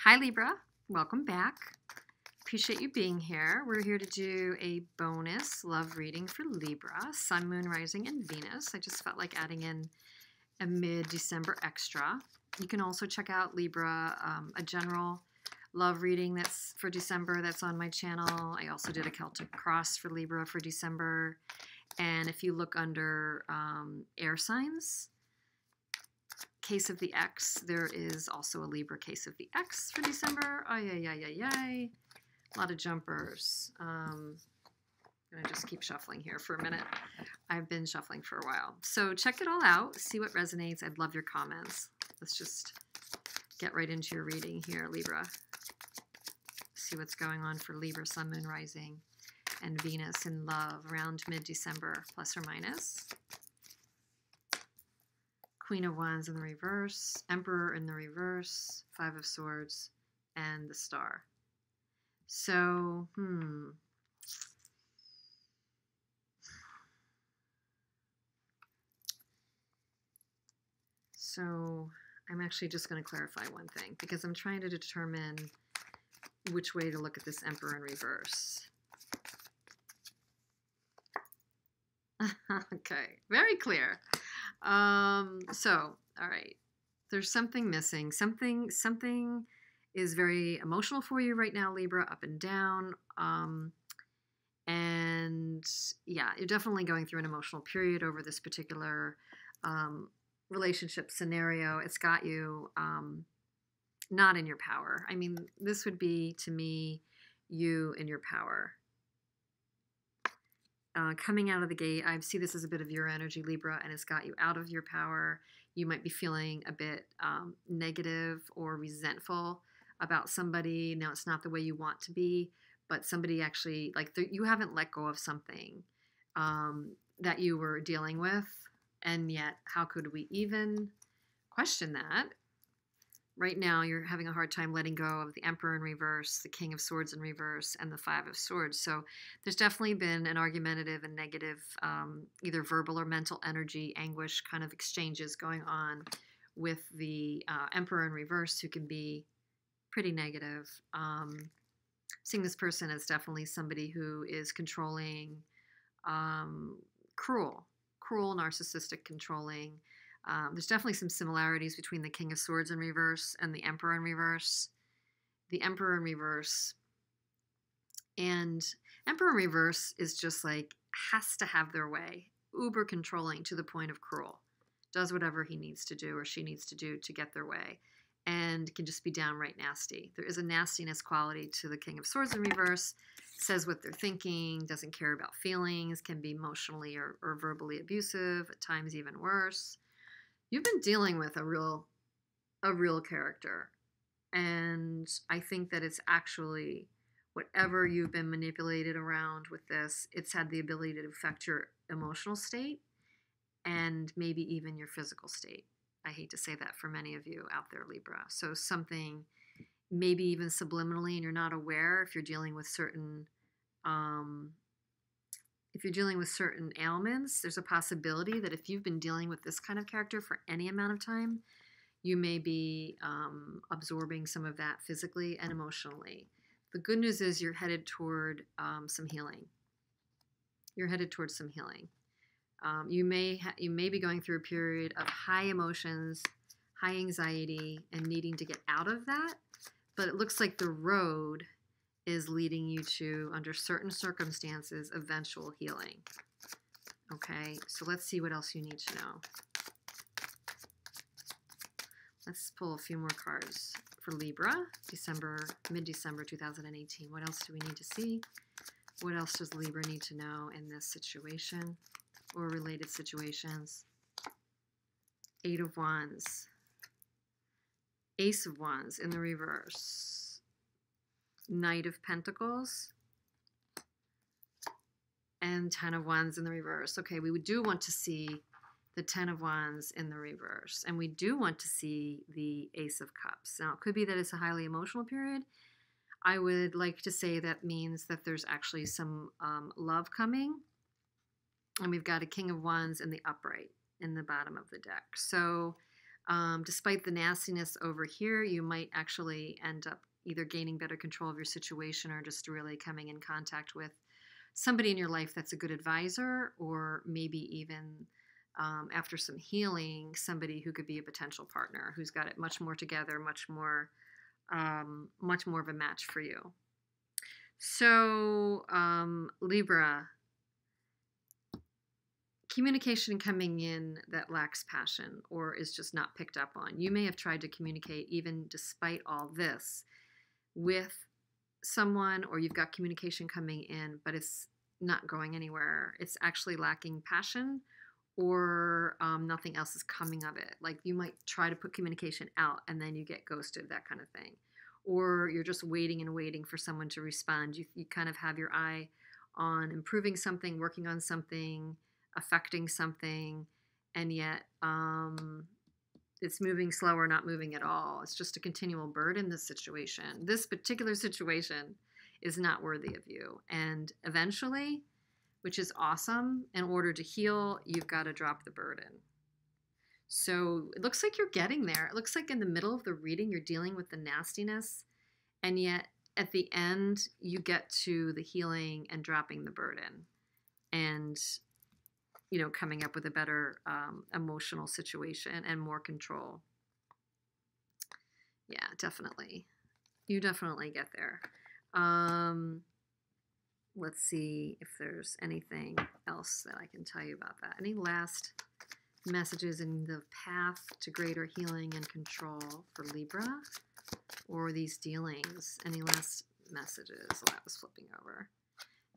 Hi Libra, welcome back. Appreciate you being here. We're here to do a bonus love reading for Libra, Sun, Moon, Rising, and Venus. I just felt like adding in a mid-December extra. You can also check out Libra, a general love reading that's for December that's on my channel. I also did a Celtic cross for Libra for December. And if you look under air signs, case of the X, there is also a Libra case of the X for December. Ay, ay, ay, ay, ay. A lot of jumpers. I'm going to just keep shuffling here for a minute. I've been shuffling for a while. So check it all out. See what resonates. I'd love your comments. Let's just get right into your reading here, Libra. See what's going on for Libra, Sun, Moon, Rising, and Venus in love around mid-December, plus or minus. Queen of Wands in the reverse, Emperor in the reverse, Five of Swords, and the Star. So, So, I'm actually just going to clarify one thing because I'm trying to determine which way to look at this Emperor in reverse. Okay, very clear. All right. There's something missing. Something is very emotional for you right now, Libra, up and down. And yeah, you're definitely going through an emotional period over this particular relationship scenario. It's got you not in your power. I mean, this would be, to me, you in your power. Coming out of the gate, I see this as a bit of your energy, Libra, and it's got you out of your power. You might be feeling a bit negative or resentful about somebody. Now, it's not the way you want to be, but somebody actually, you haven't let go of something that you were dealing with, and yet how could we even question that? Right now, you're having a hard time letting go of the Emperor in reverse, the King of Swords in reverse, and the Five of Swords. So there's definitely been an argumentative and negative, either verbal or mental energy, anguish kind of exchanges going on with the Emperor in reverse, who can be pretty negative. Seeing this person as definitely somebody who is controlling, cruel, narcissistic, controlling. There's definitely some similarities between the King of Swords in reverse and the Emperor in reverse. The Emperor in reverse and Emperor in reverse is just like, has to have their way. Uber controlling to the point of cruel. Does whatever he needs to do or she needs to do to get their way. And can just be downright nasty. There is a nastiness quality to the King of Swords in reverse. Says what they're thinking, doesn't care about feelings, can be emotionally or verbally abusive, at times even worse. You've been dealing with a real character. And I think that it's actually whatever you've been manipulated around with this, it's had the ability to affect your emotional state and maybe even your physical state. I hate to say that for many of you out there, Libra. So something maybe even subliminally, and you're not aware if you're dealing with certain ailments, there's a possibility that if you've been dealing with this kind of character for any amount of time, you may be absorbing some of that physically and emotionally. The good news is you're headed toward some healing. You're headed towards some healing. You may be going through a period of high emotions, high anxiety, and needing to get out of that. But it looks like the road is leading you to, under certain circumstances, eventual healing. Okay, so let's see what else you need to know. Let's pull a few more cards for Libra, mid-December 2018. What else do we need to see? What else does Libra need to know in this situation or related situations? Eight of Wands. Ace of Wands in the reverse. Knight of Pentacles. And Ten of Wands in the reverse. Okay, we do want to see the Ten of Wands in the reverse. And we do want to see the Ace of Cups. Now, it could be that it's a highly emotional period. I would like to say that means that there's actually some love coming. And we've got a King of Wands in the upright in the bottom of the deck. So Despite the nastiness over here, you might actually end up either gaining better control of your situation or just really coming in contact with somebody in your life that's a good advisor, or maybe even after some healing, somebody who could be a potential partner who's got it much more together, much more of a match for you. So, Libra, communication coming in that lacks passion or is just not picked up on. You may have tried to communicate even despite all this with someone, or you've got communication coming in, but it's not going anywhere. It's actually lacking passion, or nothing else is coming of it. Like you might try to put communication out and then you get ghosted, that kind of thing. Or you're just waiting and waiting for someone to respond. You kind of have your eye on improving something, working on something, affecting something, and yet it's moving slower, not moving at all. It's just a continual burden, this situation. This particular situation is not worthy of you. And eventually, which is awesome, in order to heal, you've got to drop the burden. So it looks like you're getting there. It looks like in the middle of the reading, you're dealing with the nastiness, and yet at the end, you get to the healing and dropping the burden and, coming up with a better emotional situation and more control. Yeah, definitely. You definitely get there. Let's see if there's anything else that I can tell you about that. Any last messages in the path to greater healing and control for Libra, or these dealings? Any last messages? That was flipping over.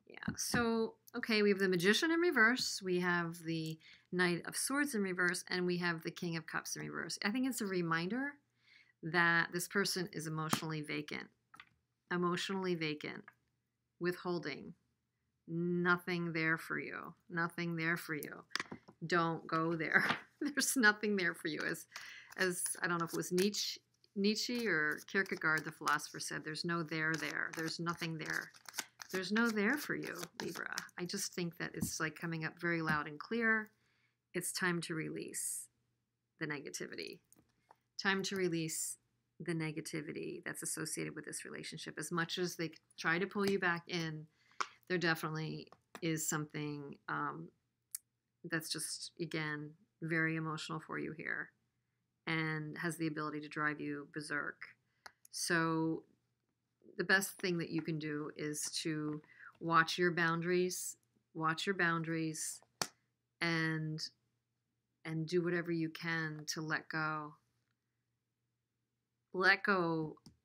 Yeah. So, okay, we have the Magician in reverse. We have the Knight of Swords in reverse, and we have the King of Cups in reverse. I think it's a reminder that this person is emotionally vacant, withholding, nothing there for you, nothing there for you. Don't go there. There's nothing there for you. As I don't know if it was Nietzsche or Kierkegaard, the philosopher, said, there's no there. There's nothing there. There's no there for you, Libra. I just think that it's like coming up very loud and clear. It's time to release the negativity. Time to release the negativity that's associated with this relationship. As much as they try to pull you back in, there definitely is something that's just, again, very emotional for you here and has the ability to drive you berserk. So the best thing that you can do is to watch your boundaries, and do whatever you can to let go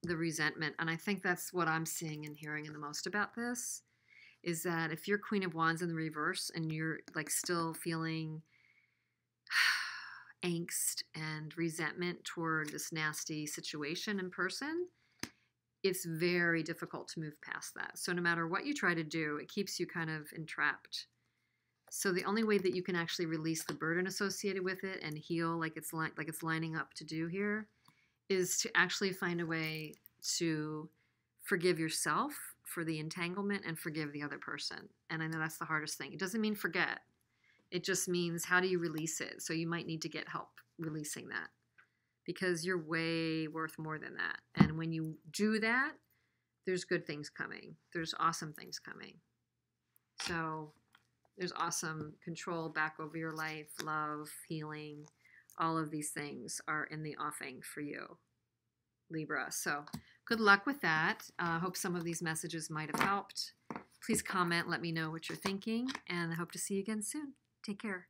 the resentment. And I think that's what I'm seeing and hearing the most about this, is that if you're Queen of Wands in the reverse and you're like still feeling angst and resentment toward this nasty situation in person, it's very difficult to move past that. So no matter what you try to do, it keeps you kind of entrapped. So the only way that you can actually release the burden associated with it and heal like it's lining up to do here is to actually find a way to forgive yourself for the entanglement and forgive the other person. And I know that's the hardest thing. It doesn't mean forget. It just means, how do you release it? So you might need to get help releasing that, because you're way worth more than that. And when you do that, there's good things coming. There's awesome things coming. So there's awesome control back over your life, love, healing. All of these things are in the offing for you, Libra. So good luck with that. I hope some of these messages might have helped. Please comment, let me know what you're thinking, and I hope to see you again soon. Take care.